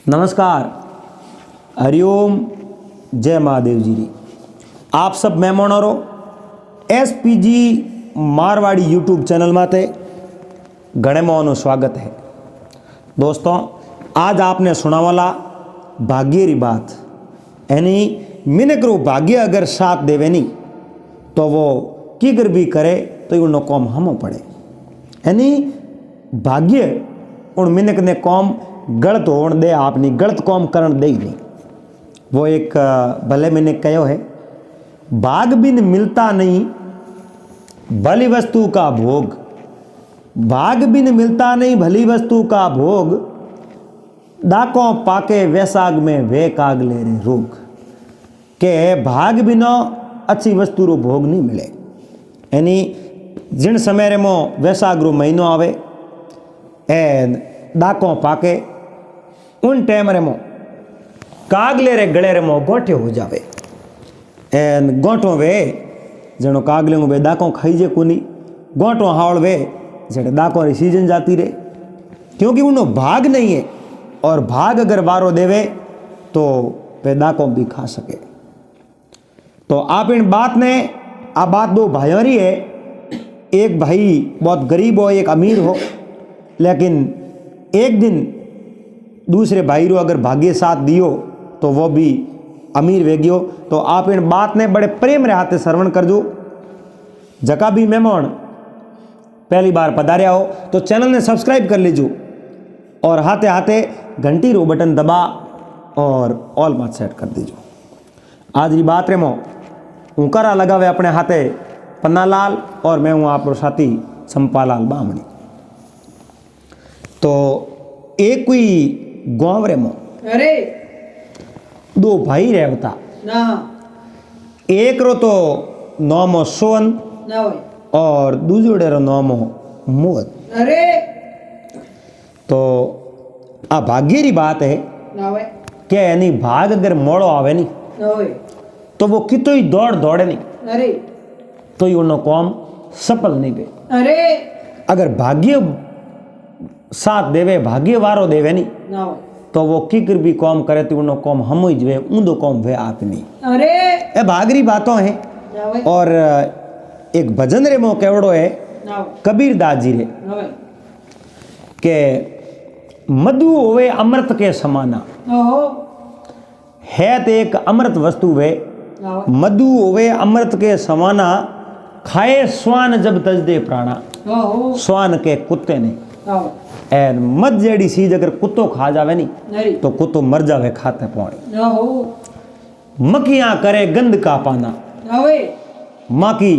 नमस्कार, हरिओम, जय महादेव जी री। आप सब मेहमानों SPG मारवाड़ी यूट्यूब चैनल माते घणे मोहनु स्वागत है। दोस्तों, आज आपने सुना वाला भाग्य री बात, यानी मिनक रो भाग्य अगर साथ देवे नहीं तो वो किगर भी करे तो उन कौम हमो पड़े। यानी भाग्य उन मिनक ने कौम गलत होने दे, आपनी गलत कौम करण दे ही नहीं। वो एक भले मैंने कहो है, भाग बिन मिलता नहीं भली वस्तु का भोग, भाग बिन मिलता नहीं भली वस्तु का भोग, डाकों पाके वैसाग में वे काग ले रे रोग। के भाग बिना अच्छी वस्तु रो भोग नहीं मिले। यानी जिन समय रे मो वैसाग रो महीनो आवे एन डाकों पाके उन टाइम रे मो कागले रे गले रे मो गोठे हो जावे। एन गोठो वे जनो कागले में वे डाकों खाईजे कोनी, गोठो हावल वे जड़े डाकों री सीजन जाती रे, क्योंकि उनो भाग नहीं है। और भाग अगर वारो देवे तो वे डाकों भी खा सके। तो आप इन बात ने आ बात दो भाइयों री है, एक भाई बहुत गरीब हो, एक अमीर हो, लेकिन एक दिन दूसरे भाई रो अगर भाग्य साथ दियो तो वो भी अमीर वेगियो। तो आप इन बात ने बड़े प्रेम रे हाथे श्रवण कर दो। जका भी मेहमान पहली बार पधारिया हो तो चैनल ने सब्सक्राइब कर लीजो और हाथे हाथे घंटी रो बटन दबा और ऑल मत सेट कर दीजो। आज की बात रे मो उकरा लगावे अपने हाथे पन्नालाल और मैं हूँ आप साथी चंपालाल बामणी। तो एक कोई गांव रे मो अरे दो भाई रहता ना, एक रो तो नाम सोन ना भाई, और दूसरे रो नाम मोद। अरे तो आ भाग्य री बात है ना भाई, क्या यानी भाग अगर मोड़ो आवे नहीं ना भाई, तो वो कितो ही दौड़े नहीं अरे तो ही उन्हों कौम सफल नहीं बे। अरे अगर भाग्य साथ देवे, भाग्य वारो देवे नहीं ना भाई, तो वो किकर भी कौम करे तो उन्हों कौम हम ही जवे, ऊंदो कौम वे आदमी। अरे ए भागरी बातों हैं। ना भाई, और एक भजन रे मो केवड़ो है ना भाई, कबीर दास जी रे ना भाई, के मधु होवे अमृत के समाना, ओहो, है तो एक अमृत वस्तु वे, ना भाई, मधु होवे अमृत के समाना, खाए स्वान जब तज दे प्राणा। ओहो, स्वान के कुत्ते ने ना भाई, एन मत जेड़ी चीज अगर कुत्तो खा जावे नहीं नहीं, तो कुत्तो मर जावे खाते पानी। ना हो, मक्खियां करे गंद का पाना, ना भाई, माँ की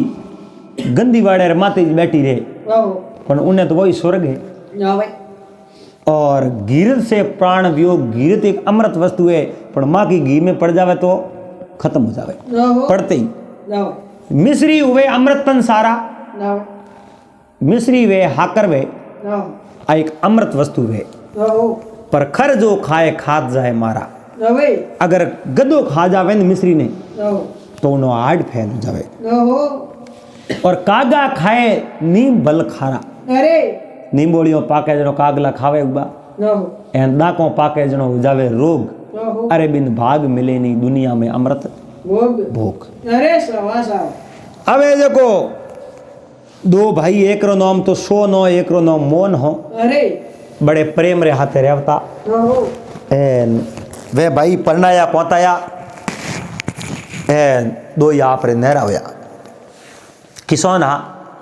गंदी वाड़े रे माते बैठी रहे, ओहो, पर उन्हें तो वही स्वर्ग है। ना भाई, और घीरत से प्राण वियोग, घीरत एक अमृत वस्तु है, पर माँ की घी में पड़ जावे तो खत्म हो जावे ना हो, पड़ते ही। ना भाई, मिश्री हुए अमृत तन सारा, ना भाई, मिश्री वे हाकर वे ना हो, आ एक अमृत वस्तु है, ना हो, पर खर जो खाए खात जाए मारा। ना भाई, अगर गदो खा जावे न मिश्री ने ना हो, तो उन्हों हाड फैल जावे। ना हो, और कागा खाए नीम बल खारा, अरे नींबोड़ियों पाके जनो कागला खावे उबा, ना हो, एन दाकों पाके जनो हो जावे रोग। ना हो, अरे बिन भाग मिले नहीं दुनिया में अमृत भोग, भोग। अरे सवा साव, अब ये देखो दो भाई, एक रो नाम तो सोन हो, एक रो नाम मोन हो, अरे बड़े प्रेम रे हाथे रहता। ना हो, एन वे भाई परनाया पहुंचाया एन दो या पर नहरा होया किसान हा।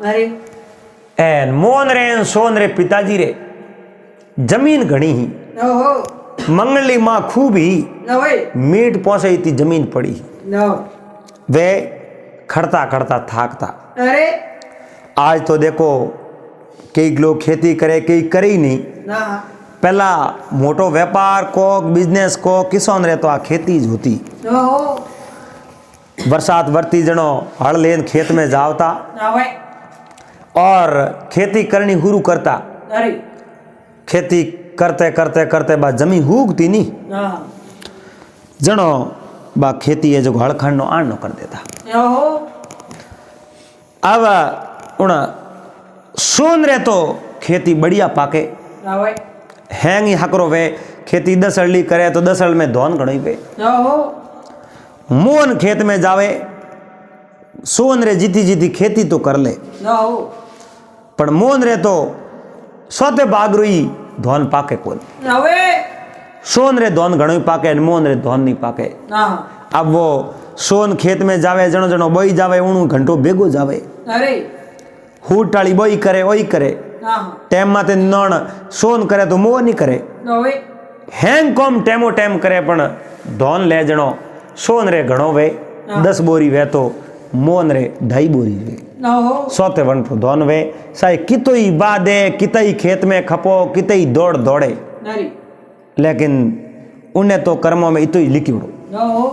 अरे एन मोन रे सोन रे पिताजी रे जमीन घणी ही, ना हो, मंगली माँ खूब ही ना भाई, मीट पहुंचे थी जमीन पड़ी। ना हो, वे खड़ता खड़ता थाकता। अरे आज तो देखो कई लोग खेती करे, कई करे ही नहीं। ना, पहला मोटो व्यापार को, बिजनेस को किसान रे तो आ खेती ज होती। ना हो, बरसात वरती जनो हल लेन खेत में जावता ना भाई, और खेती करनी शुरू करता। अरे खेती करते करते करते बा जमीन हुगती नहीं ना, जनो बा खेती है जो हड़खंड आनो कर देता। ना हो, अब उन सोन रे तो खेती बढ़िया पाके ना भाई, हैंग ही हकरो वे खेती 10 अरली करे तो 10 अरल में धोन घणो वे ना हो मोहन खेत में जावे सोन रे जीती जीती खेती तो कर ले ना हो पण मोहन रे तो सोते बागरुई धोन पाके कोन ना वे सोन रे धोन घणो पाके और मोहन रे धोन नहीं पाके ना अब वो सोन खेत में जावे जणो जणो बोई जावे उणु घंटो भेगो जावे अरे हूट टाળી बोई करे ओई करे ना टेम माते नण सोन करे तो मोह नहीं करे ना वे हैंग कॉम टेमो टेम करे पण धोन ले जणो सोन रे घणो वे 10 बोरी वे तो मोहन रे 2.5 बोरी वे ना हो सोते वन धोन वे साई कितोई बादे कितई खेत में खपो कितई दौड़ दौड़े नारी लेकिन उन्हें तो कर्मों में इतो ही लिखिड़ो ना हो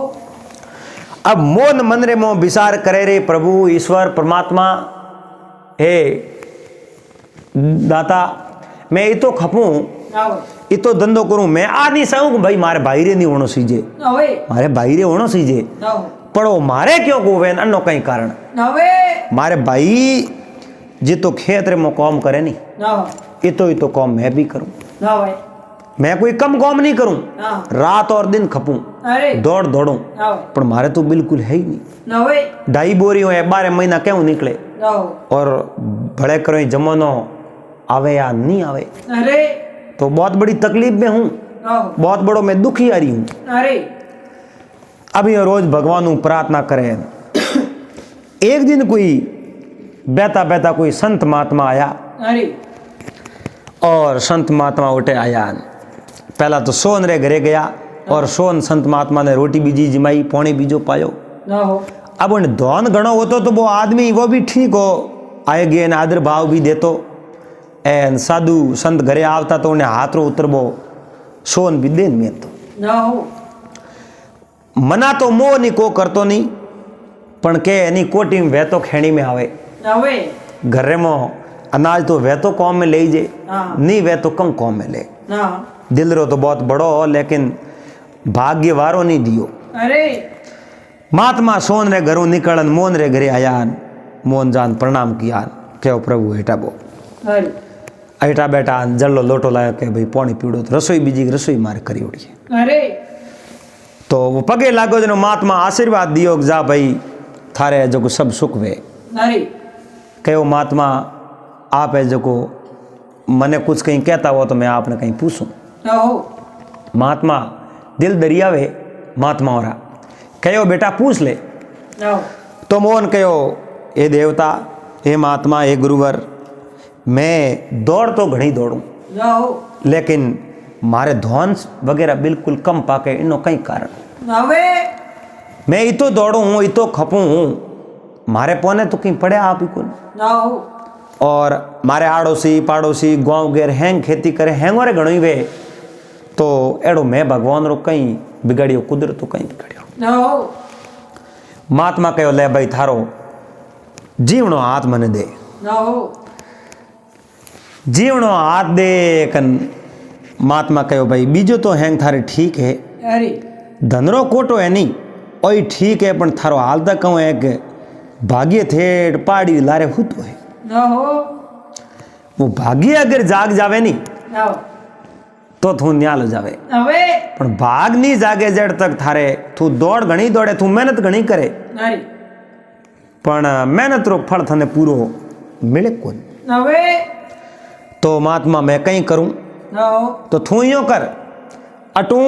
अब मोन मन रे मो विचार करे रे प्रभु ईश्वर परमात्मा हे दाता मैं इतो खपूं ना हो इतो धंधो करूं मैं आ नहीं सहूं कि भाई मारे भाई रे नहीं होनो सीजे ना वे मारे भाई रे होनो सीजे ना हो पड़ो मारे क्यों को वे अन्नो कई कारण ना वे मारे भाई जी तो खेत रे मो काम करे नहीं ना हो इतो काम मैं भी करूं ना वे मैं कोई कम काम नहीं करूं ना रात और दिन खपूं अरे दौड़ दौड़ूं ना वे पर मारे तो बिल्कुल है ही नहीं ना वे 2.5 बोरी हो 12 महीना क्यों निकले ना हो और भले करो जमानो आवे या नहीं आवे अरे तो बहुत बड़ी तकलीफ में हूँ ना हो बहुत बड़ो मैं दुखी आ रही हूँ अरे अभी रोज भगवान प्रार्थना करे एक दिन कोई बेता बेता कोई संत महात्मा आया अरे और संत महात्मा उठे आया पहला तो सोन रे घरे गया और सोन संत महात्मा ने रोटी बीजी जिमाई पौनी बीजो पायो ना हो अब उन्हें धौन घणो होतो तो वो आदमी वो भी ठीक हो आएगे न आदर भाव भी देतो एन साधु संत घरे आवता तो उन्हें हाथ रो उतरबो सोन भी देन में तो ना हो मना तो मोह नहीं को करतो नहीं पण के एनी कोटी में वह तो खेणी में आवे ना वे घरे में अनाज तो वह तो कौम में ले जे हाँ नहीं वह तो कम कौम में ले ना दिल रो तो बहुत बड़ो हो लेकिन भाग्य वारो नहीं दियो अरे महात्मा सोन रे घरों निकलन मोहन रे घरे आयान मोहन जान प्रणाम किया कहो प्रभु हेठा बो अरे हेठा बैठा जल्लो लोटो लाया के भाई पानी पीड़ो तो रसोई बीजी रसोई मारे करी उड़ी अरे तो वो पगे लागो जनो महात्मा आशीर्वाद दियो जा भाई थारे जो सब सुख वे अरे कहो महात्मा आप है जो को मने कुछ कहीं कहता हो तो मैं आपने कहीं पूछूं ना हो महात्मा दिल दरिया वे महात्मा हो रहा कहो बेटा पूछ ले ना हो तो मोहन कहो हे देवता हे महात्मा हे गुरुवर मैं दौड़ तो घणी दौड़ूं ना हो लेकिन मारे धौन वगैरह बिल्कुल कम पाके इनो कई कारण ना वे मैं इतो दौड़ू हूँ इतो खपूं हूँ मारे पौने तो कहीं पड़े आप ही को ना हो और मारे आड़ोसी पाड़ोसी गाँव गेर हैंग खेती करे हैंगो रे घणो वे तो एड़ो मैं भगवान रो कहीं बिगड़ियो कुदरत तो कहीं बिगड़ियो ना हो महात्मा कहो ले भाई थारो जीवनो हाथ मने दे ना हो जीवनो हाथ दे कन महात्मा कहो भाई बीजो तो हैंग थारे ठीक है अरे धनरो कोटो है नहीं ओई ठीक है पण थारो हाल तक कहूँ है कि भाग्य थे पहाड़ी लारे हुतो है ना हो वो भाग्य अगर जाग जावे नहीं ना हो तो थू न्याल हो जावे ना वे पण भाग नहीं जागे जड़ तक थारे तू दौड़ घणी दौड़े तू मेहनत घणी करे अरे पण मेहनत रो फल थने पूरो मिले कोन ना वे तो महात्मा मैं कहीं करूं ना हो तो थू यो कर अटू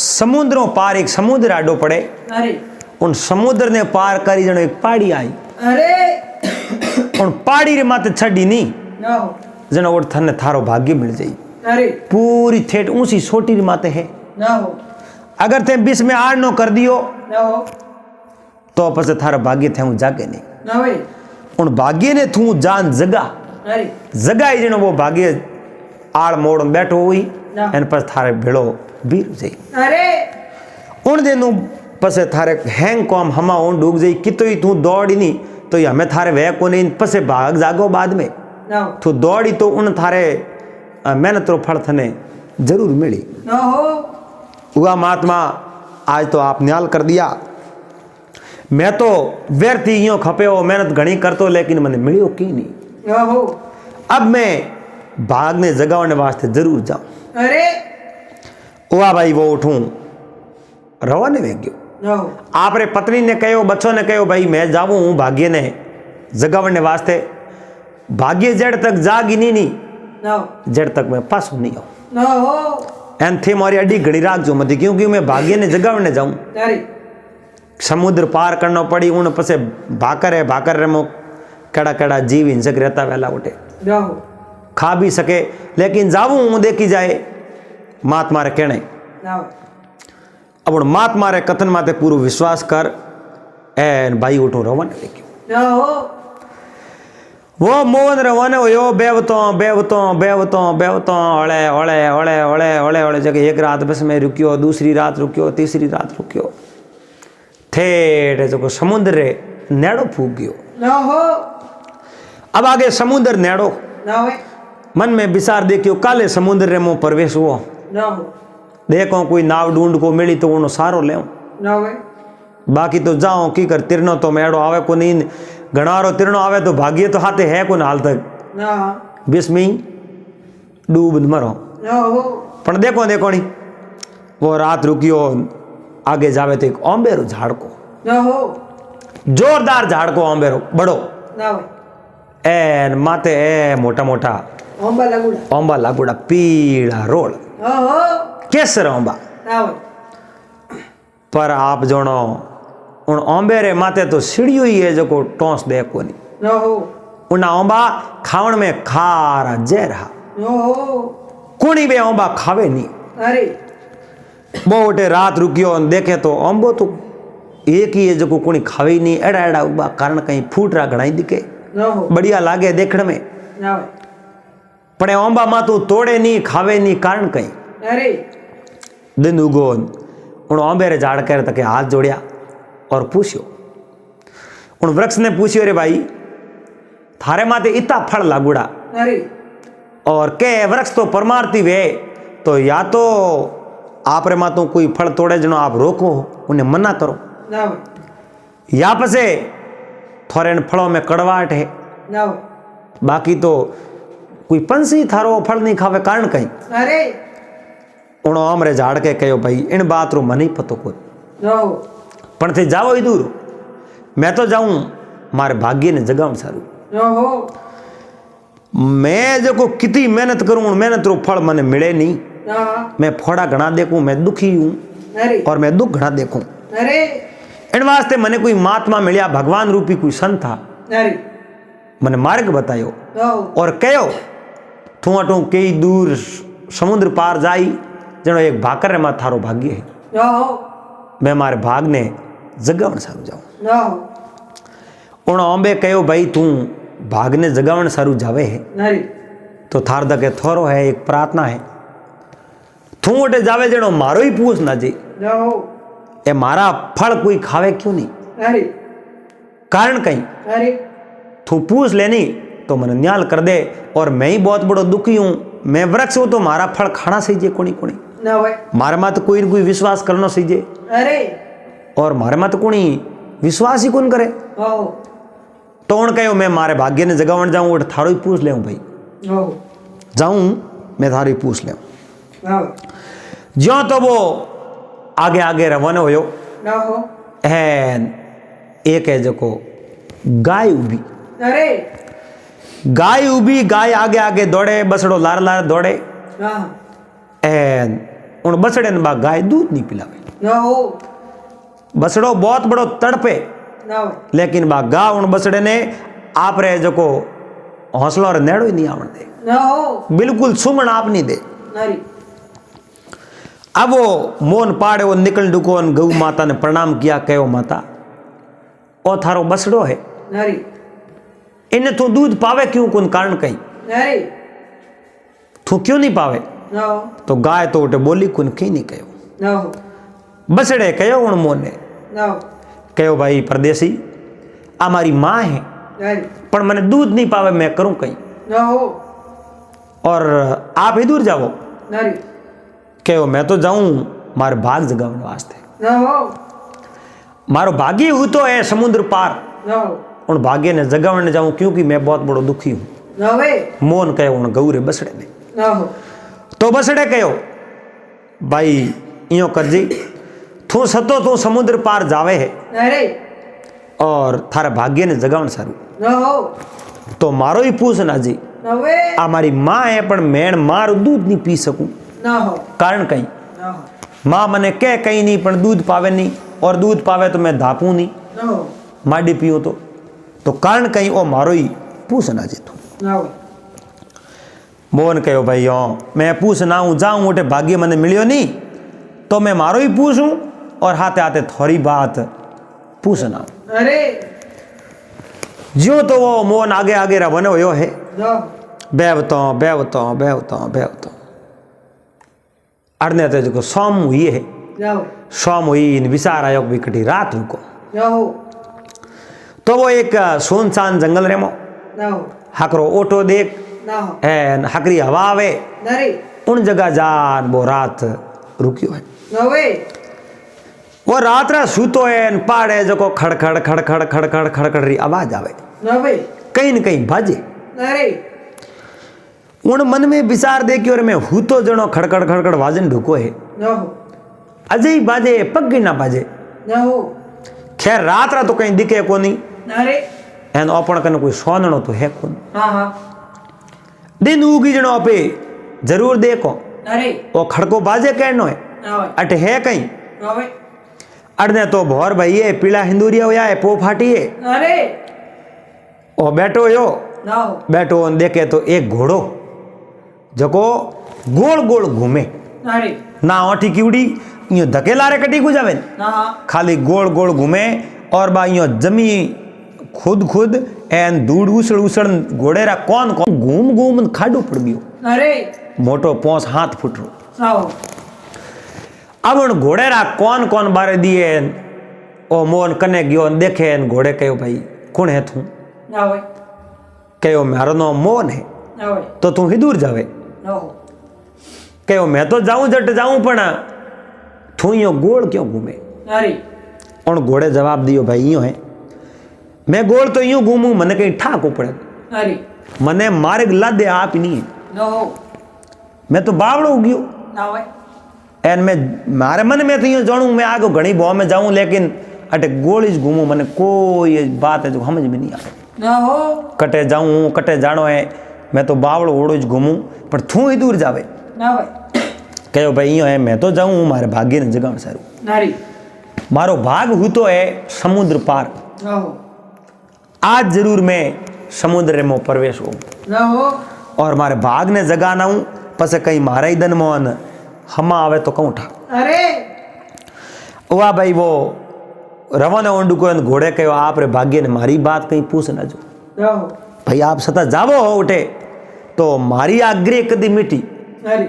समुद्रों पार एक समुद्र आडो पड़े अरे उन समुद्र ने पार करी जनो एक पहाड़ी आई अरे उन पहाड़ी रे माते छड़ी नहीं ना हो जनो वो थने थारो भाग्य मिल जाई अरे पूरी ठेठ ऊंची छोटी री माते है ना हो अगर ते बीच में आड़ नो कर दियो ना हो तो पसे थारो भाग्य थे हूँ जागे नहीं ना वे उन भाग्य ने थू जान जगा अरे जगाई जनो वो भाग्य आड़ मोड़ में बैठो हुई ना। एन पर थारे भेड़ो बीर जाई अरे उन दिनों पसे थारे हैंग कॉम हमा उन डूब जाई कितो ही तू दौड़ी नहीं तो ये हमें थारे वह को नहीं पसे भाग जागो बाद में ना हो तू दौड़ी तो उन थारे मेहनत रो फल थने जरूर मिली ना हो हुआ महात्मा आज तो आप न्याल कर दिया मैं तो व्यर्थ ही यूं खपे हो मेहनत घणी करतो लेकिन मैंने मिलियो की नहीं ना हो अब मैं भाग ने जगाने वास्ते जरूर जाऊं। अरे वाह भाई वो उठूं रवाने में गयो। नो आपरे पत्नी ने कहो बच्चों ने कहो भाई मैं जाऊं हूं भाग्य ने जगावने वास्ते। भाग्य जड़ तक जागी नहीं नो जड़ तक मैं पासो नहीं आऊं। नो एन थे मारी अड्डी घड़ी राख जो मत क्योंकि मैं भाग्य ने जगावने जाऊं। अरे समुद्र पार करना पड़ी उन पसे भाकर रे मो कड़ा कड़ा जीव हिंसक रहता वेला उठे नो खा भी सके लेकिन जाऊं हूं देखी जाए मात मारे कहने। नो अब उन मात मारे कथन माते पूरो विश्वास कर एन भाई उठो रवाने लेके नो वो मोहन रवाने हो बेवतो ओले ओले ओले ओले ओले ओले जगह एक रात बस में रुकियो दूसरी रात रुकियो तीसरी रात रुकियो ठेठ जो समुद्र रे नेड़ो फूक गयो। नो अब आगे समुद्र नेड़ो नो मन में विचार देखियो काले समुद्र रे मो प्रवेश हुओ नो देखो कोई नाव ढूंढ को मिली तो उनो सारो ले नो बाकी तो जाओ की कर तिरनो तो मेड़ो आवे को नहीं घणारो तिरनो आवे तो भाग्य तो हाथे है को हाल तक नो बिस्मी डूब मरो नो पण देखो देखो नहीं वो रात रुकियो आगे जावे तो एक ओंबेरो झाड़ को नो जोरदार झाड़ को ओंबेरो बड़ो नो एन माते ए मोटा मोटा ओंबा लागुड़ा पीड़ा रोल केसर ओंबा नो पर आप जोनो उन ओंबे रे माते तो सीढ़ियो ही है जो को टोंस दे कोनी नो उना ओंबा खावण में खारा जहर हा नो कोनी बे ओंबा खावे नहीं। अरे बोटे रात रुकियो और देखे तो ओंबो तो एक ही है जो को कोनी खावे ही नहीं एड़ा एड़ा उबा कारण कहीं फूट रहा घणाई दिखे नो बढ़िया लागे देखण में नो पड़े ओंबा मा तू तोड़े नहीं खावे नहीं कारण कहीं अरे दिन उगो उन ओंबे रे झाड़ कर तके हाथ जोड़िया और पूछियो उन वृक्ष ने पूछियो रे भाई थारे माते इतना फल लागुड़ा अरे और के वृक्ष तो परमार्थी वे तो या तो आप रे मातो कोई फल तोड़े जनो आप रोको उन्हें मना करो नो या पसे थोड़े फलों में कड़वाहट है नो बाकी तो कोई पंछी थारो फल नहीं खावे कारण कहीं अरे उन ओमरे झाड़ के कहो भाई इन बात रो मन ही पतो को नो पण थे जाओ ही दूर मैं तो जाऊं मारे भाग्य ने जगावण सारू नो मैं जो को कितनी मेहनत करूं मेहनत रो फल मने मिले नहीं। नो मैं फोड़ा घना देखूं मैं दुखी हूं अरे और मैं दुख घना देखूं अरे इन वास्ते मने कोई महात्मा मिलिया भगवान रूपी कोई संत था अरे मने मार्ग बतायो नो और कहो तू अटू कई दूर समुद्र पार जाई जनो एक भाकर में थारो भाग्य है नो मैं मारे भाग ने जगावण सारू जाऊं। नो उन ओंबे कहो भाई तू भाग ने जगावण सारू जावे है अरे तो थार दके थोरो है एक प्रार्थना है तू उठे जावे जनो मारो ही पूछ ना जी नो ए मारा फल कोई खावे क्यों नहीं अरे कारण कहीं अरे तू पूछ लेनी तो मन न्याल कर दे और मैं ही बहुत बड़ो दुखी हूं मैं वृक्ष हूं तो मारा फल खाना सही जे कोनी कोनी नो भाई मारे मात कोई न कोई विश्वास करना सही जे अरे और मारे मात कोनी विश्वास ही कौन करे ओ तो उन कहो मैं मारे भाग्य ने जगावण जाऊं और थारो ही पूछ ले भाई नो जाऊं मैं थारो ही पूछ ले नो ज्यो तो वो आगे आगे रवाना होयो नो एन एक है जो को गाय उभी अरे गाय उभी गाय आगे आगे दौड़े बसड़ो लार लार दौड़े हाँ एन उन बसड़े ने बा गाय दूध नहीं पिलावे नो बसड़ो बहुत बड़ो तड़पे नो लेकिन बा गा उन बसड़े ने आप रे जो को हौसला और नेड़ो ही नहीं आवण दे नो बिल्कुल सुमन आप नहीं दे। अरे अब वो मोन पाड़े वो निकल डुको गौ माता ने प्रणाम किया कहो माता ओ थारो बसड़ो है अरे इन्हें तू दूध पावे क्यों कौन कारण कहीं अरे तू क्यों नहीं पावे नो तो गाय तो उठे बोली कुन की नहीं कहो नो बसड़े कहो उन मोन ने नो कहो भाई परदेसी आ मारी माँ है अरे पर मैंने दूध नहीं पावे मैं करूं कहीं नो और आप ही दूर जाओ अरे कहो मैं तो जाऊं मारे भाग जगावने वास्ते नो मारो भाग्य हूं तो है समुद्र पार नो उन भाग्य ने जगावने जाऊं क्योंकि मैं बहुत बड़ो दुखी हूं नवे मोहन कहो हूँ गौरे बसड़े ने नहो तो बसड़े कहो भाई इो करजी तू सतो तू समुद्र पार जावे है अरे और थारे भाग्य ने जगावन सारू नहो तो मारो ही पूछ ना जी नवे आ मारी माँ है पण मैं मारू दूध नहीं पी सकूं नहो कारण कहीं नहो माँ मने कह कहीं नहीं पण दूध पावे नहीं और दूध पावे तो मैं धापूं नहीं नहो माडी पीऊं तो कारण कहीं ओ मारो ही पूछ ना जी तू नहो मोहन कहो भाई हाँ मैं पूछ ना हूँ जाऊँ उठे भाग्य मने मिलियो नहीं तो मैं मारो ही पूछूं और हाथे हाथे थोड़ी बात पूछना अरे जो तो वो मोहन आगे आगे रवन हो है नहो बेवतो अड़ने तो जो सोम हुई है नहो सोम हुई इन विचार आयोग भी कटी रात रुको नहो तो वो एक सुनसान जंगल रेमो नहो हकरो ओटो देख नहो एन हकरी हवा आवे नरे उन जगह जान वो रात रुकियो है नवे वो रात रा सूतो है एन पाड़े जो को खड़ खड़ खड़ खड़ खड़ खड़ खड़ खड़ री आवाज आवे नवे कहीं न कहीं बाजे नरे उन मन में विचार दे कि और मैं हूँ तो जनो खड़खड़ खड़खड़ वाजन ढुको है नहो अजय बाजे पग ना बाजे नहो खैर रात रा तो कहीं दिखे को नहीं नरे एन ओपन कने कोई सोनणो तो है कोन हाँ हाँ दिन उगी जनो पे जरूर देखो नरे ओ खड़को बाजे कहनो है नवे अट है कहीं नवे अड़ने तो भौर भाई है पीला हिंदूरिया होया है पो फाटी है नरे ओ बैठो यो नहो बैठो और देखे तो एक घोड़ो जको गोल गोल घूमे नरे ना ओठी कीवड़ी यो धकेला रे कटी गुजावे नहा खाली गोल गोल घूमे और बा यो जमी खुद खुद एन दूड़ उछड़ उछड़ घोड़े रा कौन कौन घूम घूम खाडू पड़ गयो नरे मोटो पोंस हाथ फुटरो नहो अब उन घोड़े रा कौन कौन बारे दिए ओ मोहन कने गयो देखे घोड़े कहो भाई कौन है तू नवे कहो मारो नो मोहन है नवे तो तू ही दूर जावे नहो कहो मैं तो जाऊं जट जाऊं पण तू यो गोल क्यों घूमे नरे उन घोड़े जवाब दियो भाई यो है मैं गोल तो यूं घूमू मने कहीं ठाको पड़े नरे मने मारे लादे आप ही नहीं है नहो मैं तो बावड़ो उगियो नवे एन मैं मारे मन में तो यूं जाणू मैं आगे घणी भाव में जाऊं लेकिन अटे गोल ही घूमू मने कोई बात है जो समझ में नहीं आवे नहो कटे जाऊं कटे जानो है मैं तो बावड़ो ओड़ो ज घूमू पर तू ही दूर जावे नवे कहो भाई यो है मैं तो जाऊं मारे भाग्य ने जगाण सारू नरे मारो भाग हूँ तो है समुद्र पार नहो आज जरूर मैं समुद्र में प्रवेश हो नहो और मारे भाग ने जगाना हूँ पसे कहीं मारा ही दन मोहन हमा आवे तो कहूँ ठा अरे वाह भाई वो रवाना ओंडू को घोड़े कहो आप रे भाग्य ने मारी बात कहीं पूछ ना जो नहो भाई आप सता जावो हो उठे तो मारी आग्रह कदी मिटी नरे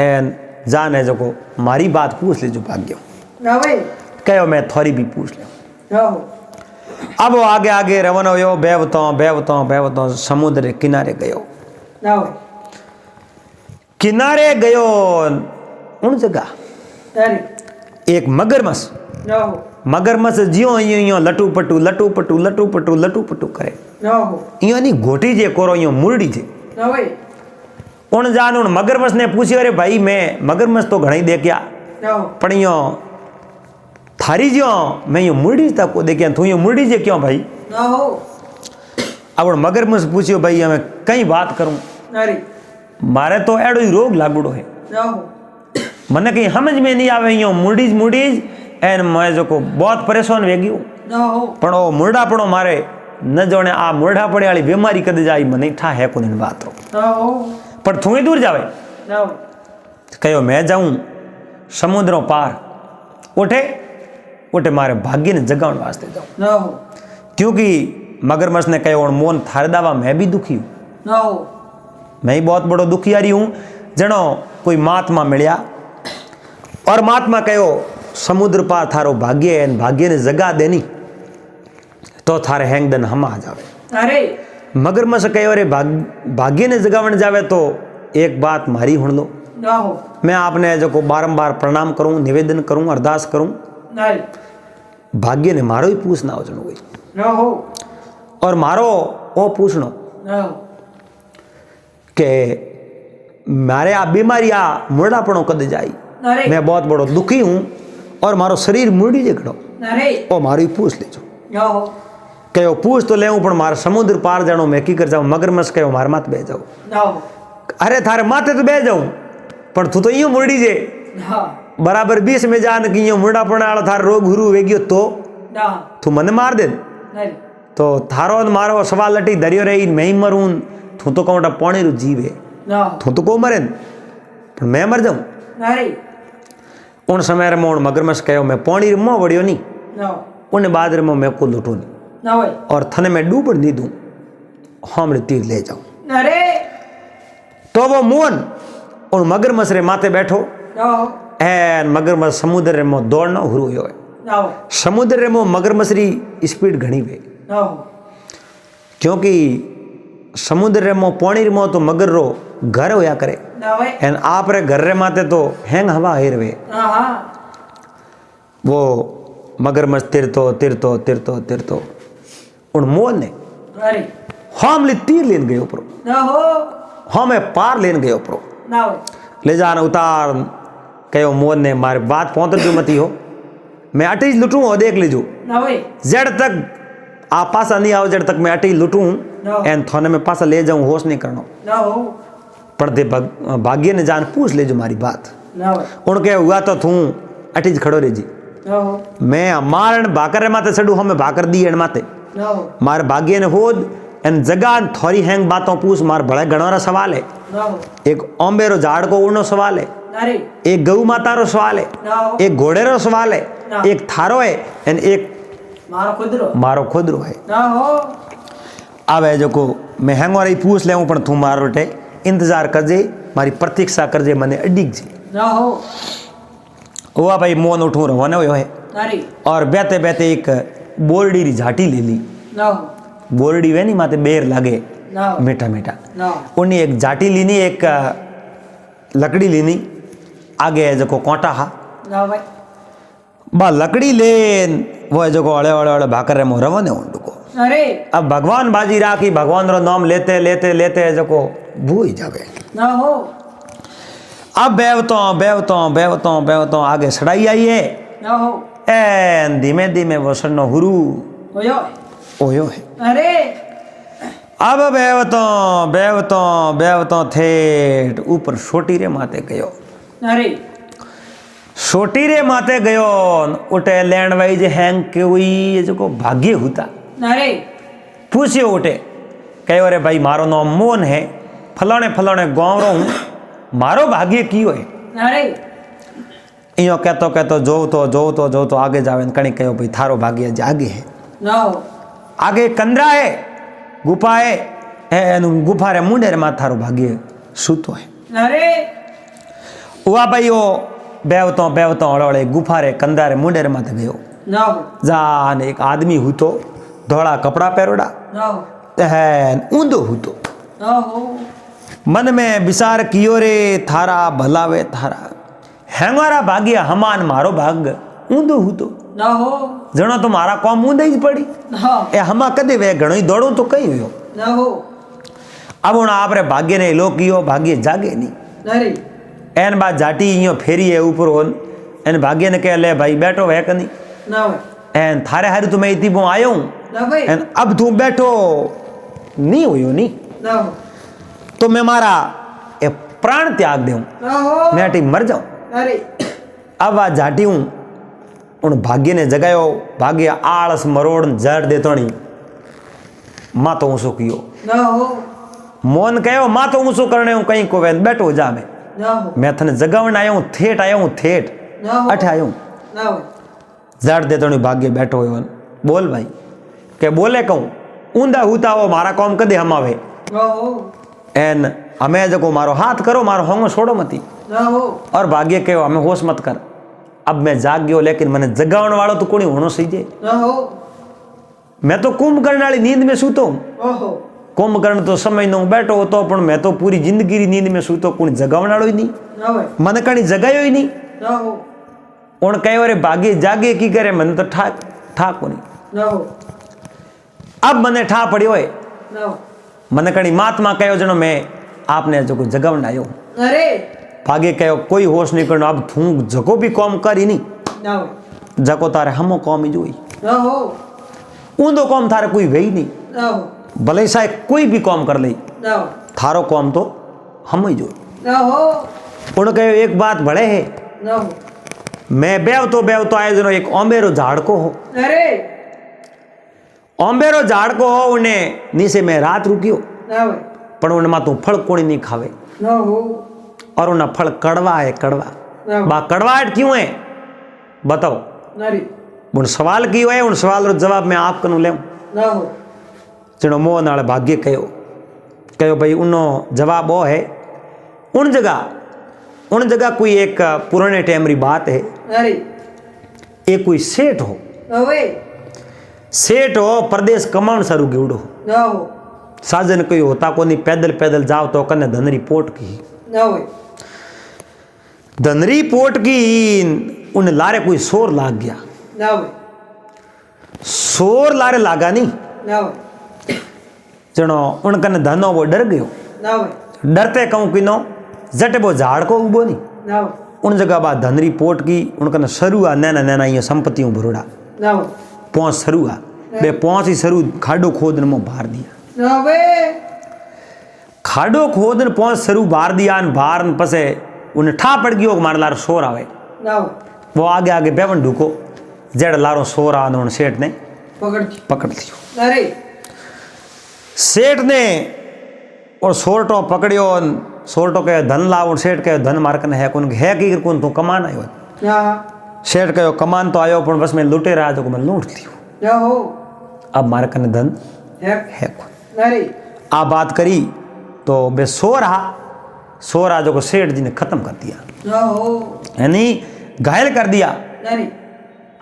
एन जाने जो को मारी बात पूछ लीजो भाग्य नवे कहो मैं थोड़ी भी पूछ ले नहो अब वो आगे आगे रवाना हो बेवतो समुद्र के किनारे गयो नवे किनारे गयो उन जगह नरे एक मगरमच्छ नहो मगरमच्छ जियो यो लटू पटू करे नहो यो नहीं घोटी जे कोरो यो मुरड़ी जे नवे उन जान उन मगरमच्छ ने पूछ्यो अरे भाई मैं मगरमच्छ तो घणी देखया नहो पण यो थारी जो मैं यो मुरड़ी तक को देखया तू यो मुरड़ी जे क्यों भाई नहो अब उन मगरमच्छ पूछ्यो भाई हमें कई बात करूं नरे मारे तो एडो ही रोग लागुड़ो है नहो मने कहीं समझ में नहीं आवे यो मुरडीज एन मैं जो को बहुत परेशान वे गयो नहो पण ओ मुरडा पड़ो मारे न जोने आ मुरडा पड़े वाली बीमारी कदे जाई मने ठा है कोने बात रो नहो पर तू ही दूर जावे नहो कहो मैं जाऊं समुद्रों पार उठे उठे मारे भाग्य ने जगाउण वास्ते जाऊं नहो क्योंकि मगरमच्छ ने कहो मोहन थारे दावा मैं भी दुखी हूं नहो मैं ही बहुत बड़ो दुखियारी हूं जनो कोई महात्मा मिलिया और महात्मा कहो समुद्र पार थारो भाग्य है भाग्य ने जगा देनी तो थारे हैंगदन हम आ जावे अरे मगरमच्छ कहो अरे भाग्य ने जगावण जावे तो एक बात मारी हुण लो नहो मैं आपने जो को बारंबार प्रणाम करूं निवेदन करूं अरदास करूं नरे भाग्य ने मारो ही पूछना हो जनो कोई नहो और मारो ओ पूछनो नहो કે મારે આ બીમારી આ મૂળાપણો કદે જાય अरे मैं बहुत बड़ो दुखी हूँ और मारो शरीर मूड़ी जकड़ो अरे ओ मारी पूछ लेजो जाओ कहो पूछ तो लेऊं पण मारे समुद्र पार जाणो मैं की कर जाऊं मगरमच्छ कहो मारे माथे बह जाऊं जाओ अरे थारे माथे तो बह जाऊं पण तू तो यूं मुड़ी जे हाँ बराबर 20 में जान कि यूं मूढ़ापण वालो थार रोग हुरू वे गयो तो ना तू मन मार दे अरे तो थारो न मारो सवाल लटी दरियो रही मैं ही मरूं तू तो कहूं पानी रू जीवे ना तू तो को मरे पण मैं मर जाऊं अरे उन समय रे मोण मगरमच्छ कहो मैं पानी रे मो वड़ियो नी ना उन बाद रे मो मैं को लुटू नी ना भाई और थने मैं डूबण दी दूं हमरे तीर ले जाऊं अरे तो वो मोहन उन मगरमच्छ रे माथे बैठो जाओ एन मगरमच्छ समुद्र रे मो दौड़ना हुरू होयो है जाओ समुद्र रे मो मगरमच्छ री स्पीड घणी वे जाओ क्योंकि समुद्र रे मो पानी रे मो तो मगर रो घर होया करे ना भाई एन आप रे घर रे माथे तो हैंग हवा हेर वे हाँ हाँ वो मगरमच्छ तिरतो तिरतो तिरतो तिरतो उन मोहन ने अरे हमले तीर लेन गयो प्रो ना हो हमें पार लेन गयो प्रो ना भाई ले जान उतार कहो मोहन ने मारे बात पहुंच जो मती हो मैं अटी लुटूं और देख लीजो ना भाई जड़ तक आप पासा नहीं आओ जड़ तक मैं अटी लुटूं एन थाने में पासा ले जाऊं होश नहीं करना ना हो पड़ते भाग्य ने जान पूछ लेजो मारी बात ना भाई उनके हुआ तो तू अटी खड़ो रे जी ना हो मैं मारण भाकर माते चढ़ू हमें भाकर दी एन माते ना हो मारे भाग्य ने होद एन जगह थोड़ी हैंग बातों पूछ मार बड़े गणोरा सवाल है ना हो एक ओम्बेरो झाड़ को उड़नो सवाल है अरे एक गऊ माता रो सवाल है ना हो एक घोड़े रो सवाल है ना। एक थारो है एन एक मारो खुद रो मारो खुद रो है ना हो अब है जो को मैं हैंगो रही पूछ ले पण तू मारो टे इंतजार करजे मारी प्रतीक्षा करजे मने अडिग जी ना हो हुआ भाई मोन उठू रवाना हुयो है अरे और बेते बेते एक बोरडी री झाटी ले ली ना हो बोरडी वे नी माते बेर लगे ना हो मीठा मीठा ना हो उन्नी एक झाटी लीनी एक लकड़ी लीनी आगे है जो को कोटा हा ना भाई बा लकड़ी लेन वो है जो को अड़े अड़े अड़े भाकर रे मोरव ने उंड को अरे अब भगवान बाजी राखी भगवान रो नाम लेते लेते लेते है जो को भूई जावे ना हो अब बेवतो बेवतो बेवतो बेवतो आगे सड़ाई आई है ना हो एन धीमे धीमे वो सन्नो हुरू ओयो ओयो है अरे अब बेवतो बेवतो बेवतो थेट ऊपर छोटी रे माते गयो अरे छोटी रे माते गयो उठे लैंड वाई जे हैंग के हुई ये जो को भाग्य होता अरे पूछियो उठे कहो रे भाई मारो नाम मोहन है फलाने फलाने गाँव रो हूँ मारो भाग्य कियो है अरे इयो कहतो कहतो जो तो आगे जावे कणी कहो भाई थारो भाग्य आज आगे है ना हो आगे कंदरा है गुफा है एनु गुफा रे मुंडे रे माथ थारो भाग्य सूतो है अरे हुआ भाई वो बेवतो बेवतो हड़ोड़े गुफा रे कंदा रे मुंडे रे माथे गयो ना हो जान एक आदमी हुतो धोड़ा कपड़ा पहरोड़ा ना हो हैन ऊंधो हुतो ना हो मन में विचार कियो रे थारा भलावे थारा हैंगारा भाग्य हमान मारो भाग ऊंधो हुतो ना हो जणो तो मारा कॉम ऊंधे ही पड़ी ना ए हमा कदे वे घणो ही दौड़ो तो कई हुयो ना हो अब हूँ आप रे भाग्य ने लो कियो भाग्य जागे नहीं अरे एन बात जाटी इं फेरी है ऊपर होन एन भाग्य ने कह ले भाई बैठो है कनी ना भाई एन थारे हारी तो मैं इतनी बो आयो हूँ ना भाई एन अब तू बैठो नहीं हुयो नहीं ना हो तो मैं मारा ए प्राण त्याग दूं ना हो मैं अटी मर जाऊं अरे अब आ जाटी हूँ उन भाग्य ने जगायो भाग्य आलस मरोड़ जड़ देतो नहीं माँ तो ऊँसो कियो ना हो मोहन कहो माँ तो ऊँसो करने हूँ कहीं को वैन बैठो जा ना हो मैं थने जगावन आयो हूँ थेट आयो हूँ थेट ना हो अठे आयो हूँ ना हो जड़ देतो नहीं भाग्य बैठो हुए बोल भाई के बोले कहूँ ऊंधा हुता हो मारा कौम कदे हम आवे ना हो एन हमें जको मारो हाथ करो मारो होंगो छोड़ो मती ना हो और भाग्य कहो हमें होश मत कर अब मैं जाग गयो लेकिन मैंने जगावन वालों तो कोनी होनो सही जे ना हो मैं तो कुंभकर्ण वाली नींद में सूतो हूँ ओहो कुंभकर्ण तो समय नो बैठो होतो पण मैं तो पूरी जिंदगी री नींद में सूतो कोनी जगावन वालो ही नहीं ना भाई मन कणी जगायो ही नहीं ना हो उन कहो रे भाग्य जागे की करे मन तो ठा कोनी ना हो अब मने ठा पड़ियो है ना हो मन कणी महात्मा कहो जनो मैं आपने जो जगवण आयो अरे भागे कहो कोई होश नहीं करना अब थू जको भी कॉम करी नहीं ना हो जको तारे हमो कॉम ही जोई ना हो ऊंदो कॉम थारे कोई वही नहीं ना हो भले सा कोई भी कॉम कर ले ना हो थारो कॉम तो हम ही जोई ना हो उन कहो एक बात बड़े है ना हो मैं बेव तो आए जनो एक ओंबेरो झाड़ को हो अरे ओंबेरो झाड़ को हो उन्हें नीचे में रात रुकियो ना हो पर उनमें तो फल कोई नहीं खावे ना हो और उन्हें फल कड़वा है कड़वा ना हो बा कड़वाहट क्यों है बताओ नारी उन सवाल क्यों है उन सवाल रो जवाब मैं आप कनु ले ना हो जनो मोह नाल भाग्य कहो भाई उनो जवाब वो है उन जगह कोई एक पुराने टाइम री बात है अरे एक कोई सेठ हो ओए प्रदेश कमाण सारू गेवड़ो ना हो साजन कोई होता को नहीं पैदल जाओ तो कने धनरी पोट की ना हो धनरी पोट की उन लारे कोई शोर लाग गया ना हो शोर लारे लागा नहीं ना हो जनो उन कने धनो वो डर गयो ना हो डरते कहूं कि नो जट वो झाड़ को उबो नहीं ना हो उन जगह बाद धनरी पोट की उनकने सरुआ नैना ये संपत्तियों भरोड़ा ना हो पहुंच सरुआ बे पहुंच ही सरू खाडो खोदन में भार दिया ना वे खाडो खोदन पहुंच सरू भार दिया न भार न पसे उन्हें ठा पड़ गयो मार लार शोर आवे ना हो वो आगे बेवन ढुको जेड़ लारो शोर आ उन सेठ ने पकड़ लियो अरे सेठ ने और सोरटो पकड़ियो सोरटो के धन लाओ सेठ के धन मारकन है कौन है कि कौन तू कमान आयो ना सेठ कहो कमान तो आयो पर बस मैं लुटे रहा जो मैं लूट लियो ना हो अब मारकन धन है कौन अरे आ बात करी तो बे सो रहा जो को सेठ जी ने खत्म कर दिया ना हो यानी घायल कर दिया अरे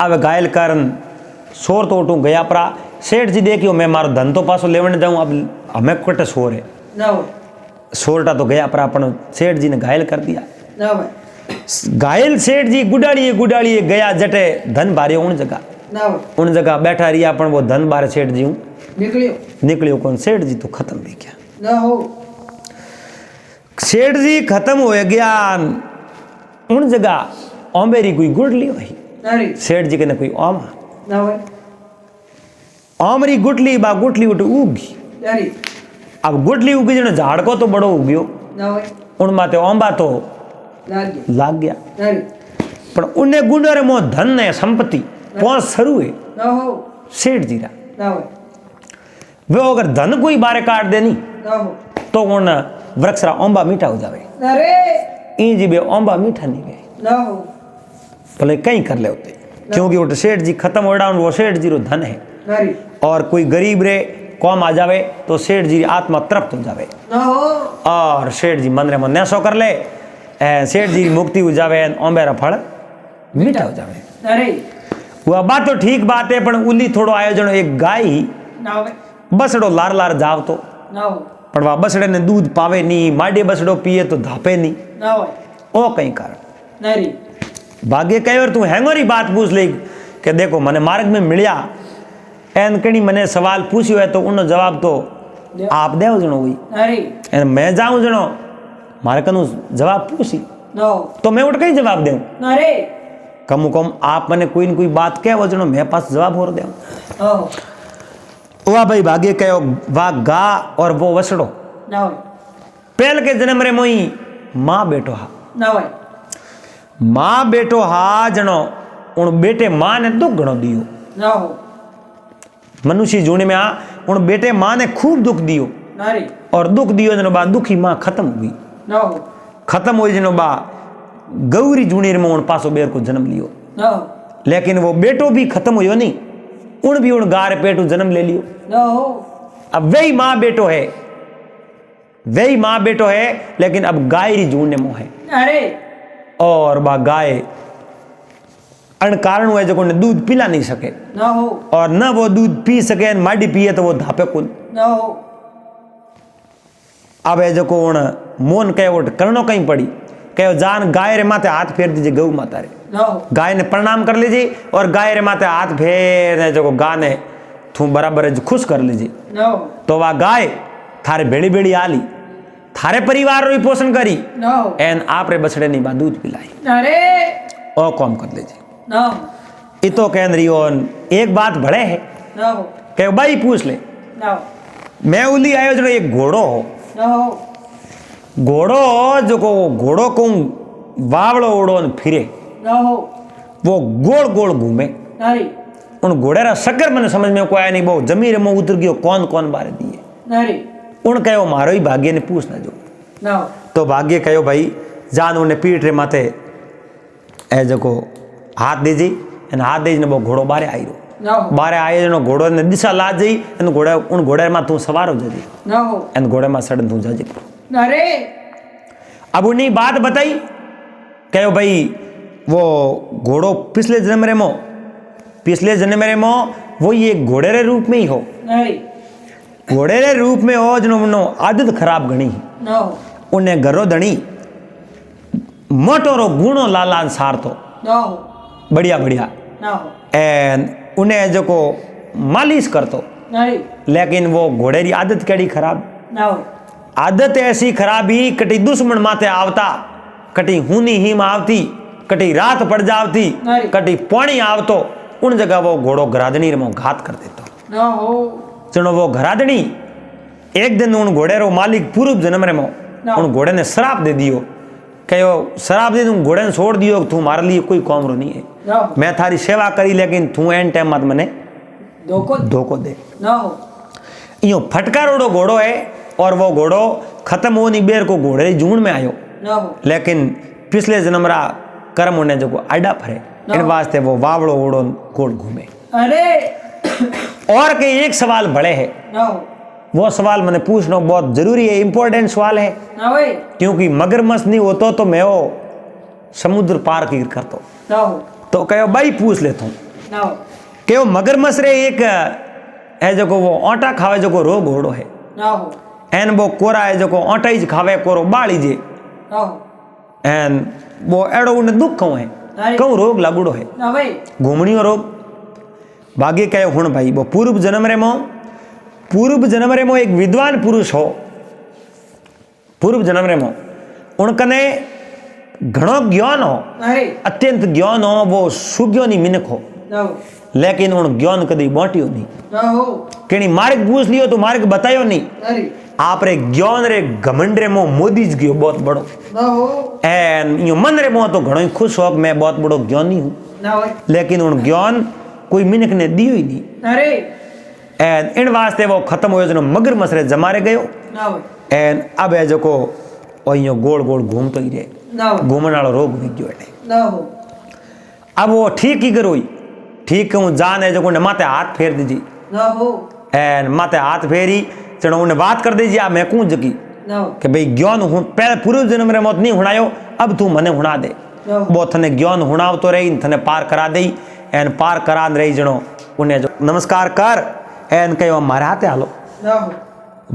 अब घायल करन शोर तो उठू गया परा सेठ जी देखियो मैं मारो धन तो पासो लेवन जाऊं अब हमें कटे शोर है ना हो शोरटा तो गया पर अपन सेठ जी ने घायल कर दिया ना हो घायल सेठ जी गुडाड़िए गया जटे धन बारे उन जगह बैठा रिया अपन वो धन बारे सेठ जी निकलियो कौन सेठ जी तो खत्म भी गया ना हो सेठ जी खत्म हो गया उन जगह ओंबेरी कोई गुटली वही अरे सेठ जी के ने कोई ओमा ना हो ओमरी गुटली उठ उगी अरे अब गुटली उगी जने झाड़ को तो बड़ो उग्यो ना हो उन माते ओंबा तो लाग गया अरे पर उन्हें गुंडरे मो धन ने संपत्ति पहुंच सरू है ना हो सेठ जी रा ना हो वो अगर धन कोई बारे काट देनी ना हो तो उन वृक्ष रा ओंबा मीठा हो जावे अरे ई जी बे ओंबा मीठा नहीं गए ना हो भले कहीं कर ले होते क्योंकि वो सेठ जी खत्म हो डाउन वो सेठ जी रो धन है अरे और कोई गरीब रे कौम आ जावे तो सेठ जी आत्मा तृप्त हो जावे ना हो और सेठ जी मन रे मन नैसो कर ले सेठ जी मुक्ति हो जावे ओंबेरा फल मीठा हो जावे अरे वह बात तो ठीक बात है पर उली थोड़ो आयोजन एक गाय ही ना हो बसड़ो लार जाव तो ना हो पर वह बसड़े ने दूध पावे नहीं माडे बसड़ो पिए तो धापे नहीं ना हो ओ कहीं कारण अरे भाग्य कहे और तू हैंगोरी बात पूछ ले कि देखो मने मार्ग में मिलिया एन कणी मने सवाल पूछ्यो है तो उन जवाब तो आप देव जणो हुई अरे एन मैं जाऊं जणो मारे कनु जवाब पूछी ना हो तो मैं उठ कहीं जवाब देऊं अरे कम आप मने कोई न कोई बात कह वजनो मेरे पास जवाब हो देऊं ना हो वाह भाई भाग्य कहो वाह गा और वो वसड़ो ना हो पहल के जन्म रे मोई मां बेटो हा ना हो मां बेटो हा जणो उन बेटे मां ने दुख घणो दियो ना हो मनुष्य जूने में आ उन बेटे मां ने खूब दुख दियो अरे और दुख दियो जनो बा दुखी मां खत्म हुई ना हो खत्म हुई जनो बा गौरी जूनीर में उन पासो बेर को जन्म लियो ना हो लेकिन वो बेटो भी खत्म हुयो नहीं उन भी उन गार पेटू जन्म ले लियो ना हो अब वही मां बेटो है लेकिन अब गाय री जूने मोह है अरे और बा गाय अन कारण हुए जो ने दूध पिला नहीं सके ना हो और न वो दूध पी सके माडी पिए तो वो धापे कुन ना हो अब जो उन मोन कहे वो करनो कहीं पड़ी कहो जान गाय रे माथे हाथ फेर दीजिए गौ माता रे ना हो गाय ने प्रणाम कर लीजिए और गाय रे माथे हाथ फेर जो गा ने थू बराबर खुश कर लीजिए ना हो तो वह गाय थारे बेड़ी बेड़ी आली थारे परिवार रो पोषण करी ना हो एन आपरे बछड़े नी बा दूध पिलाई अरे ओ कौन कर ले जी ना हो इतो कहन रही ओन एक बात बड़े है ना हो के भाई पूछ ले ना हो मैं उली आयो जो एक घोड़ो हो ना हो घोड़ो जो को घोड़ो को वावड़ो उड़ो न फिरे ना हो वो गोल गोल घूमे नारी उन घोड़े रा शक्कर मैंने समझ में कोई आया नहीं वो जमीन में उतर गयो कौन कौन बारे दिए नारी उन कहो मारो ही भाग्य ने पूछना जो ना हो तो भाग्य कहो भाई जान उन्हें पीठ रे माथे ए जको हाथ दीजी एन हाथ दीजी ने वो घोड़ो बारे आई रो ना हो बारे आए जनो घोड़ो ने दिशा ला जई एन घोड़े उन घोड़े में तू सवार हो जाजी ना हो एन घोड़े में सड़न तू जाजी अरे अब उन्हीं बात बताई कहो भाई वो घोड़ो पिछले जन्म रे मो वो ये घोड़े रे रूप में ही हो नारी घोड़े रे रूप में हो जनो उनो आदत खराब गणी ना हो उन्हें घरो धणी मोटो रो गुणो लालान सार तो ना हो बढ़िया बढ़िया ना हो एन उन्हें जो को मालिश करतो नारी लेकिन वो घोड़े री आदत केड़ी खराब ना हो आदत ऐसी खराब ही कटी दुश्मन माते आवता कटी हुनी हिम आवती कटी रात पड़ जावती नहीं। कटी पानी आवतो उन जगह वो घोड़ो घरादनी में घात कर देतो ना हो चलो वो घरादनी एक दिन उन घोड़े रो मालिक पूर्व जन्म रे ना। उन घोड़े ने शराब दे दियो कहो शराब दे तुम घोड़े ने छोड़ दियो तू मारे लिए कोई काम रो नहीं है ना मैं थारी सेवा करी लेकिन तू एन टाइम मत मने धोखो दे ना हो यो फटकारोड़ो घोड़ो है और वो घोड़ो खत्म होनी बेर को घोड़े री जून में आयो ना हो लेकिन पिछले जन्म रा कर्म उन्हें जो को आडा फरे इन वास्ते वो वावड़ो ओड़ो गोल घूमे अरे और के एक सवाल बड़े है ना हो वो सवाल मैंने पूछना बहुत जरूरी है इंपॉर्टेंट सवाल है ना भाई क्योंकि मगरमच्छ नहीं होतो तो मैं वो समुद्र पार की करता ना हो तो कहो भाई पूछ लेता हूँ ना हो कहो मगरमच्छ रे एक है जो को वो आटा खावे जो को रोग होड़ो है ना हो एन वो कोरा है जो को आटा ही खावे कोरो बाड़ी जे ना हो एन वो एड़ो उन्हें दुख कहूँ है कहूँ रोग लागूड़ो है ना भाई घूमणियों रोग भाग्य कहो हुण भाई वो पूर्व जन्म रे मो एक विद्वान पुरुष हो पूर्व जन्म रे मो उनकने घणो ज्ञान हो अरे अत्यंत ज्ञान हो वो सुग्यो नहीं मिनक हो ना हो लेकिन उन ज्ञान कदी बांटियो नहीं ना हो केनी मार्ग पूछ लियो तो मार्ग बतायो नहीं अरे आप रे ज्ञान रे घमंड रे मो मोदी ज गयो बहुत बड़ो ना हो एन यो मन रे मो तो घणो ही खुश हो कि मैं बहुत बड़ो ज्ञानी हूँ ना हो लेकिन उन ज्ञान कोई मिनक ने दियो ही नहीं अरे एन इन वास्ते वो खत्म हो जनो मगरमच्छ रे जमारे गयो ना हो एन अब है जो को ओयो गोल गोल घूमतो ही रे ना हो घूमण वालो रोग वी गयो एटे ना हो अब वो ठीक ही करोई ठीक कहूँ जान है जो को ने माथे हाथ फेर दीजी ना हो एन माथे हाथ फेरी चलो उन्हें बात कर दीजिए आप मैं कौन जगी ना हो कि भाई ज्ञान हूँ पहले पूर्व जन्म रे मौत नहीं हुणायो अब तू मने हुणा दे ना हो वो थने ज्ञान हुणाव तो रही थने पार करा दे एन पार करा रही जनो उन्हें जो नमस्कार कर एन कहो मारे हाथे हालो ना हो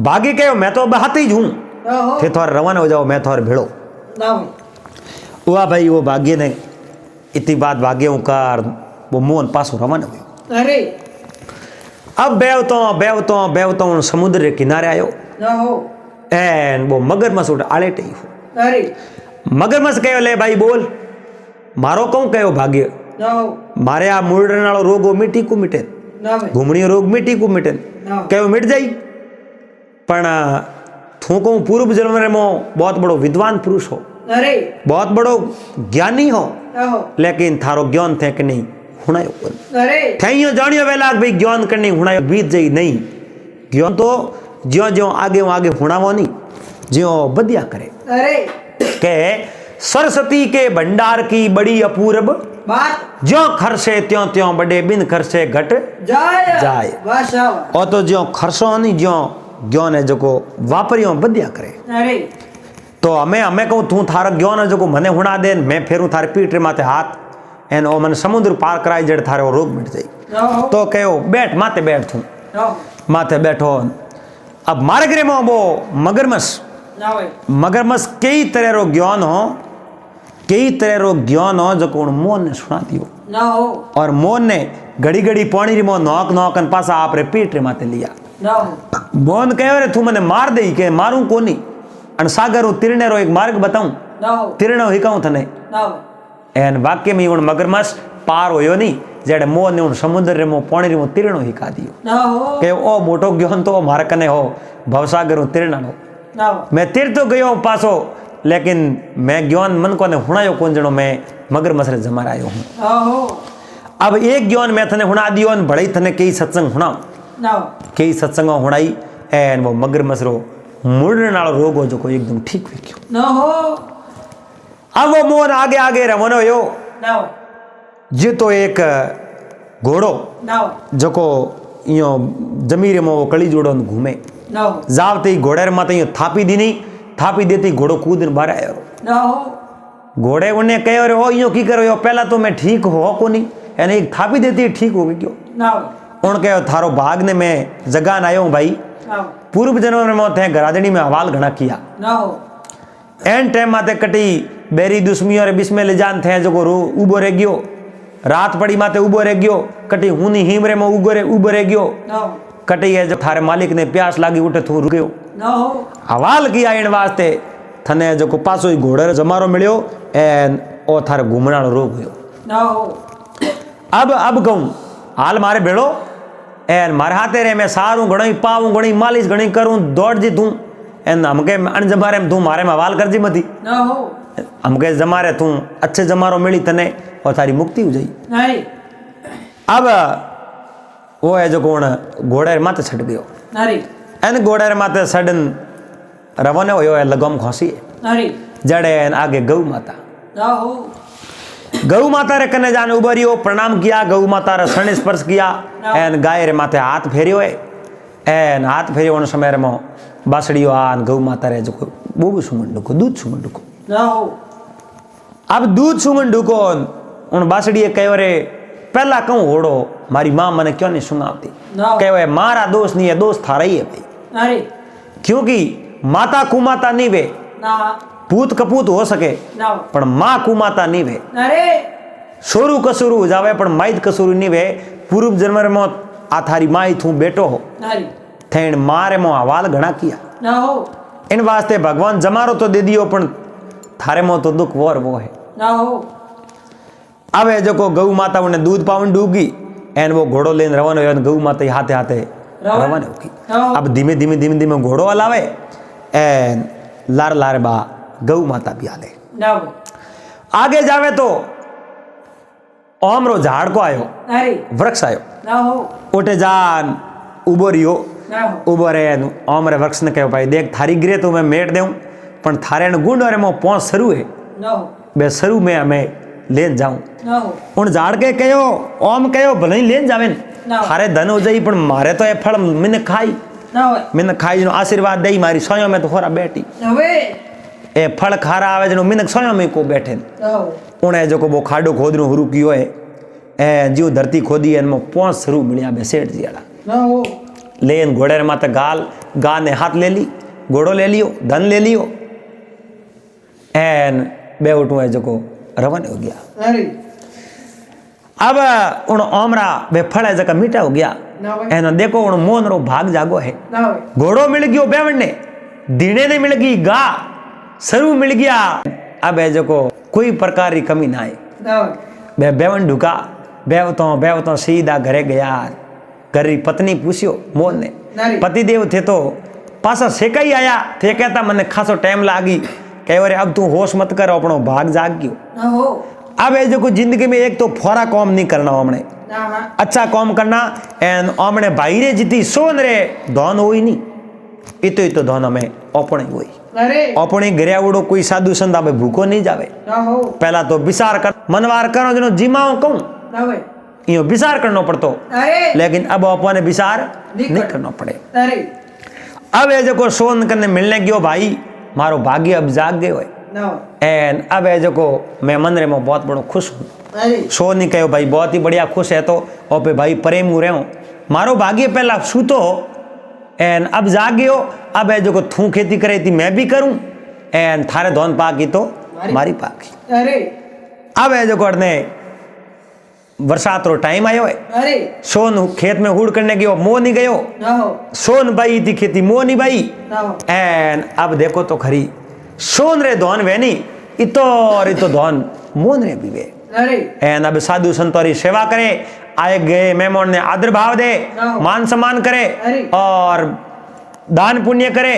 बागी कहो मैं तो हाथ ही हूँ ना हो थे थोड़ा रवाना हो जाओ मैं थोड़ा भिड़ो ना हो हुआ भाई वो भाग्य ने इतनी बात भाग्य हूँ कर वो मोहन पासो रवाना हुई अरे अब बेवतो समुद्र के किनारे आयो ना हो एन वो मगरमच्छ उठ आले टी हो अरे मगरमच्छ कहो ले भाई बोल मारो कहूँ कहो भाग्य ना हो मारे आ मुरड़ने वालो रोग मिट्टी को मिटे ना भाई घूमणी रोग मिट्टी को मिटे ना कहो मिट जाई पण थू कहूँ पूर्व जन्म रे मो बहुत बड़ो विद्वान पुरुष हो अरे बहुत बड़ो ज्ञानी हो ना हो लेकिन थारो ज्ञान थे कि नहीं हुणायो कोनी अरे थैयो जानियो वेला भाई ज्ञान करनी हुणायो बीत जाई नहीं ज्ञान तो ज्यो ज्यो आगे हुणावो नहीं ज्यो बदिया करे अरे के सरस्वती के भंडार की बड़ी अपूर्व बात ज्यो खरसे त्यों त्यों बड़े बिन खरसे घट जाए जाए। वाह शाबाश और तो ज्यो खरसो नहीं ज्यो ज्ञान है जो को वापरियो बदिया करे अरे तो हमें कहूँ तू थारा ज्ञान है जो को मने हुणा दे मैं फेरू थारे पीठ रे माथे हाथ एन ओ मन समुद्र पार कराई जड़ थारे वो रोग मिट जाई ना हो तो कहो बैठ माथे बैठ तू ना हो माथे बैठो अब मारे गिरे मो वो मगरमच्छ ना भाई मगरमच्छ कई तरह रो ज्ञान हो जो को मोहन ने सुना दियो ना हो और मोहन ने घड़ी घड़ी पानी री मो नौक नौकन पासा आप रे पीठ रे माथे लिया ना हो मोहन कहो रे तू मने मार दे के मारू कोनी अन सागर तिरणे रो एक मार्ग बताऊं ना हो तिरणो हिकाऊं थने ना हो एन वाक्य में उन मगरमच्छ पार होयो नहीं जेड़े मोह ने उन समुद्र रे मो पानी रे मो तिरणो हिका दियो ना हो के ओ मोटो गयोन तो मारे कने हो भवसागर रो तिरणानो ना हो मैं तिर तो गयो पासो लेकिन मैं ज्ञान मन को ने हुणायो कोन जणो मैं मगरमच्छ रे जमारायो हूं ना हो अब एक ज्ञान मैं थने हुणा दियो न बड़ई थने कई सत्संग हुणाओ ना हो कई सत्संग हुणाई एन वो मगरमच्छ रो मुड़ने वालो रोग हो जो को एकदम ठीक हो गयो ना हो अब वो मोहन आगे आगे रवनो यो ना हो जे तो एक घोड़ो ना हो जको यो जमीरे में वो कड़ी जोड़ो घूमे ना हो जावते ही घोड़े माते यो थापी दी नहीं थापी देती घोड़ो कूद बाहर आयो ना हो घोड़े उन्हें कहो रे ओ यो की करो यो पहला तो मैं ठीक हो को नहीं यानी एक थापी देती ठीक हो गई क्यों ना हो उन कहो थारो भाग ने मैं जगान आयो हूं भाई ना हो पूर्व जन्म में थे गरादड़ी में हवाल घना किया ना हो एन टाइम माते कटी बेरी दुश्मी और बिस्मे ले जान थे जो रो उबो रह गयो रात पड़ी माते उबो रह गयो कटी हुनी हिमरे में उबो रह गयो ना हो कटी है जब थारे मालिक ने प्यास लागी उठे तू रुक्यो ना हो हवाल किया इन वास्ते थने जो को पासो ही घोड़े जमारो मिलियो एन ओ थारे घूमनालो रोग हुयो ना हो अब कहूं हाल मारे भेड़ो एन मारे हाथे रे मैं सारू घणी पाऊं घणी मालिश घणी करूं दौड़ जी तू एन हमके अन जमारे में तू मारे में हवाल कर जी मती ना हो हमके जमारे तू अच्छे जमारो मिली तने और थारी मुक्ति हो जाई नहीं अब वो है जो कौन घोड़े माथे छट गयो नारी एन घोड़े माथे सडन रवाना होयो है लगम खोसी नारी जड़े एन आगे गौ माता ना हो गौ माता रे कने जाने उबरियो प्रणाम किया गौ माता रे शरण स्पर्श किया एन गाय रे माथे हाथ फेरियो है एन हाथ फेरियो उन समय रे मो बासड़ियो आन गौ माता रे जो बोबू सुमन डुको दूध सुमन डुको ना हो अब दूध सुमन डुको उन बासड़िए कहो रे पहला कहूं होड़ो मारी मां मने क्यों नहीं सुनावती ना कहो है मारा दोस्त नहीं है दोस्त थारा ही है भाई नारी क्योंकि माता कुमाता नहीं वे ना पूत कपूत हो सके ना हो पण मां कुमाता नहीं वे नारे सोरू कसुरू हो जावे पण माइत कसुरू नहीं वे पूर्व जन्म रे मो आ थारी माई थू बेटो हो नारी थेण मारे मो हवाल घना किया ना हो इन वास्ते भगवान जमारो तो दे दियो पण थारे मो तो दुख वोर वो है ना हो अब है जो को गौ माता उन्हें दूध पावन डूबगी एन वो घोड़ो लेन रवाना हो गौ माता हाथे हाथे रवाना होगी अब धीमे धीमे धीमे धीमे घोड़ो हलावे एन लार लार बा गौ माता भी हाले ना हो आगे जावे तो ओमरो झाड़ को आयो नारी वृक्ष आयो ना हो उठे जान उबो रियो ना हो उबो रे ओमरे वृक्ष ने कहो भाई देख थारी गिरे तो मैं मेट देऊं पण थारे ने गुंड और मो पहुंच सरू है ना हो बे सरू में हमें लेन जाऊं ना हो उन झाड़ के कहो ओम कहो भले ही लेन जावे ना। थारे धन हो जाई पण मारे तो ये फल मैंने खाई ना हो मैंने खाई जनो आशीर्वाद दई मारी सोयो में तो होरा बैठी હવે ए फल खारा आवे जनो मिनक सोयो में को बैठे हो उन्हें जो को वो खाडो खोदनो हुरु कियो है ए जो धरती खोदी है इनमें पांच सरू मिलिया बे सेठ जियाड़ा ना हो लेन घोड़े माते गा ने हाथ ले ली घोड़ो ले लियो धन ले लियो एन बे उठू है जो को रवाना हो गया नारी अब उन ओमरा बे फल है जका मीठा हो गया ना भाई एन देखो उन मोन रो भाग जागो है ना हो घोड़ो मिल गयो बेवन ने दीने ने मिल गई गा सरू मिल गया अब है जो को कोई प्रकार की कमी ना है ना हो बे बेवन ढुका बेवतो सीधा घरे गया घर की पत्नी पूछ्यो मोन ने नारी। पतिदेव थे तो पासा सेकाई आया थे कहता मने खासो टाइम लागी कहो रे अब तू होश मत कर अपनो भाग जाग गयो ना हो अब ये जो कुछ जिंदगी में एक तो फोरा काम नहीं करना हमने ना हाँ अच्छा काम करना एन हमने बाहरे जीती सोन रे धन हुई नहीं इतो धन हमें अपने हुई अरे अपने घरे उड़ो कोई साधु संत आवे भूखो नहीं जावे ना हो पहला तो विचार कर मनवार करो जनो जिमाओ कहूं ना भाई यो विचार करना पड़तो अरे लेकिन अब अपने विचार नहीं नहीं कर- करना पड़े अरे अब ये जो को सोन करने मिलने गयो भाई मारो भाग्य अब जाग गयो है ना हो एन अब ये जो को मैं मन रे में बहुत बड़ो खुश हूँ अरे सो नहीं कहो भाई बहुत ही बढ़िया खुश है तो और पे भाई प्रेम हो रहे हो मारो भाग्य पहला सूतो एन अब जागियो अब है जो को थू खेती करे थी मैं भी करूं एन थारे धन पाकी तो मारी पाकी अरे अब है जो को ने बरसात रो टाइम आयो है, अरे सोन खेत में हुड़ करने गयो, मोह नहीं गयो, ना हो सोन बाई थी खेती, मोह नहीं बाई। ना हो एन अब देखो तो खरी सोन रे धौन वेनी इतो धौन मोन रे भी वे। अरे एन अब साधु संतोरी सेवा करे, आए गए मेहमान ने आदर भाव दे, हाँ। मान सम्मान करे अरे। और दान पुण्य करे।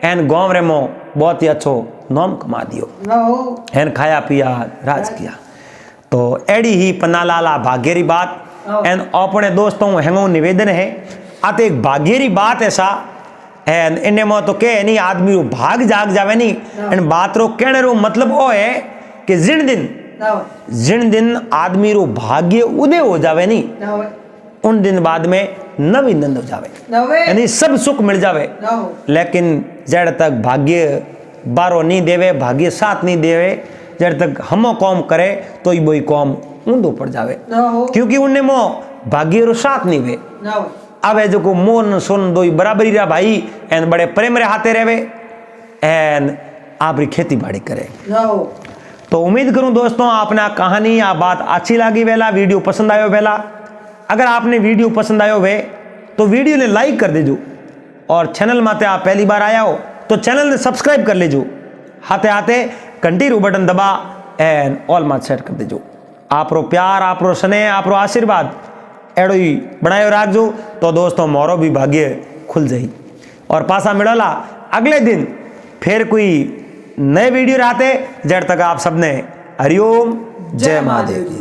एन गांव रे मो बहुत ही अच्छो नाम कमा दियो, ना हो एन खाया पिया राज किया। तो एड़ी ही पन्नालाला भाग्यरी बात। हाँ। एन अपने दोस्तों हेंगो निवेदन है आते एक भाग्यरी बात ऐसा एन इन्हें मो तो के नहीं आदमी रो भाग जाग जावे नहीं। हाँ। एन बात रो कहने रो मतलब वो है कि ना हो जिन दिन आदमी रो भाग्य उदय हो जावे नहीं, ना हो उन दिन बाद में नवी नंद हो जावे, ना हो यानी सब सुख मिल जावे। ना हो लेकिन जड़ तक भाग्य बारो नहीं देवे, भाग्य साथ नहीं देवे, जड़ तक हमो कौम करे तो ही वही कौम ऊंधो पड़ जावे, ना हो क्योंकि उनने मो भाग्य रो साथ नहीं वे। ना हो अब है जो को मोन सोन दो बराबरी रहा भाई, एन बड़े प्रेम रे हाथे रहवे, एन आपरी खेती बाड़ी करे। ना हो तो उम्मीद करूं दोस्तों आपने कहानी या बात अच्छी लगी वेला, वीडियो पसंद आयो वेला। अगर आपने वीडियो पसंद आयो वे तो वीडियो ने लाइक कर देजो, और चैनल माते आप पहली बार आया हो तो चैनल ने सब्सक्राइब कर लेजो, हाथे हाथे घंटी रू बटन दबा एंड ऑल मात सेट कर देजो। आपरो प्यार, आपरो स्नेह, आपरो आशीर्वाद एड़ो ही बनायो राखजो, तो दोस्तों मोरो भी भाग्य खुल जाई। और पासा मिलोला अगले दिन फिर कोई नए वीडियो रहते, जब तक आप सबने हरिओम जय महादेव जी।